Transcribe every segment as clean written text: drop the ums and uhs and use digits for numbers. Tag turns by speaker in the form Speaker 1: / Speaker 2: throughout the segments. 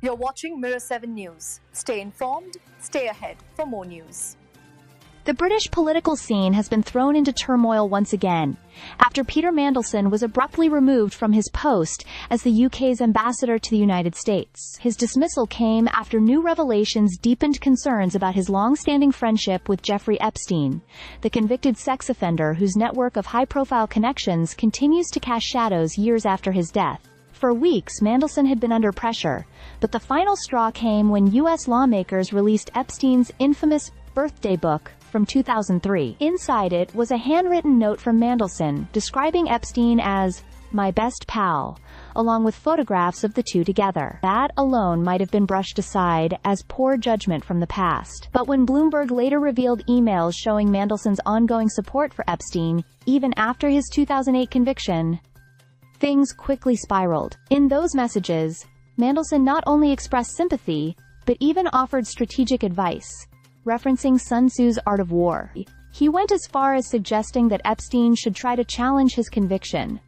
Speaker 1: You're watching Mirror 7 News. Stay informed, stay ahead for more news.
Speaker 2: The British political scene has been thrown into turmoil once again, after Peter Mandelson was abruptly removed from his post as the UK's ambassador to the United States. His dismissal came after new revelations deepened concerns about his long-standing friendship with Jeffrey Epstein, the convicted sex offender whose network of high-profile connections continues to cast shadows years after his death. For weeks, Mandelson had been under pressure, but the final straw came when U.S. lawmakers released Epstein's infamous birthday book from 2003. Inside it was a handwritten note from Mandelson describing Epstein as "my best pal," along with photographs of the two together. That alone might have been brushed aside as poor judgment from the past. But when Bloomberg later revealed emails showing Mandelson's ongoing support for Epstein, even after his 2008 conviction, things quickly spiraled. In those messages, Mandelson not only expressed sympathy, but even offered strategic advice, referencing Sun Tzu's Art of War. He went as far as suggesting that Epstein should try to challenge his conviction.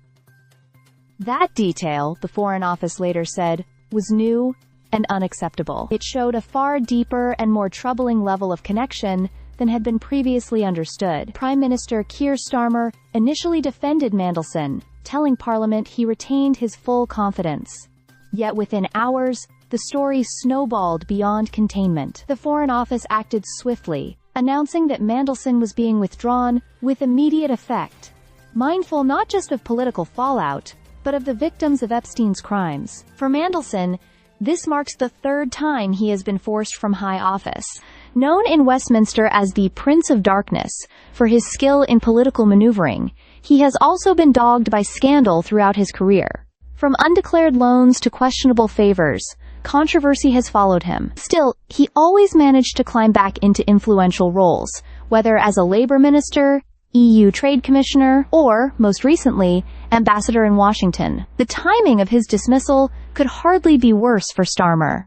Speaker 2: That detail, the Foreign Office later said, was new and unacceptable. It showed a far deeper and more troubling level of connection than had been previously understood. Prime Minister Keir Starmer initially defended Mandelson, telling Parliament he retained his full confidence. Yet within hours, the story snowballed beyond containment. The Foreign Office acted swiftly, announcing that Mandelson was being withdrawn with immediate effect, mindful not just of political fallout, but of the victims of Epstein's crimes. For Mandelson, this marks the third time he has been forced from high office. Known in Westminster as the Prince of Darkness for his skill in political maneuvering, he has also been dogged by scandal throughout his career. From undeclared loans to questionable favors, controversy has followed him. Still, he always managed to climb back into influential roles, whether as a Labour minister, EU Trade Commissioner, or, most recently, ambassador in Washington. The timing of his dismissal could hardly be worse for Starmer.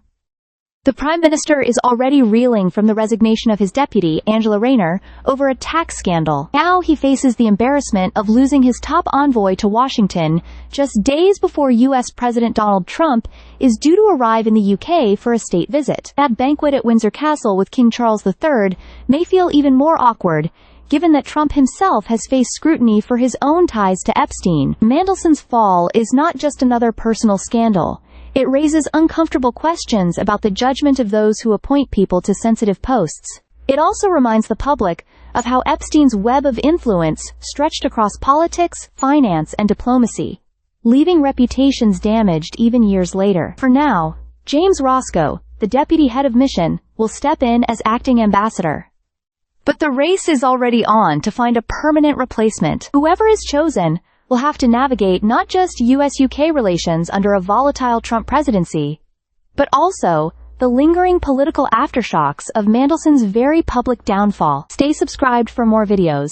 Speaker 2: The Prime Minister is already reeling from the resignation of his deputy, Angela Rayner, over a tax scandal. Now he faces the embarrassment of losing his top envoy to Washington just days before U.S. President Donald Trump is due to arrive in the UK for a state visit. That banquet at Windsor Castle with King Charles III may feel even more awkward, given that Trump himself has faced scrutiny for his own ties to Epstein. Mandelson's fall is not just another personal scandal. It raises uncomfortable questions about the judgment of those who appoint people to sensitive posts. It also reminds the public of how Epstein's web of influence stretched across politics, finance, and diplomacy, leaving reputations damaged even years later. For now, James Roscoe, the deputy head of mission, will step in as acting ambassador. But the race is already on to find a permanent replacement. Whoever is chosen will have to navigate not just US-UK relations under a volatile Trump presidency, but also the lingering political aftershocks of Mandelson's very public downfall. Stay subscribed for more videos.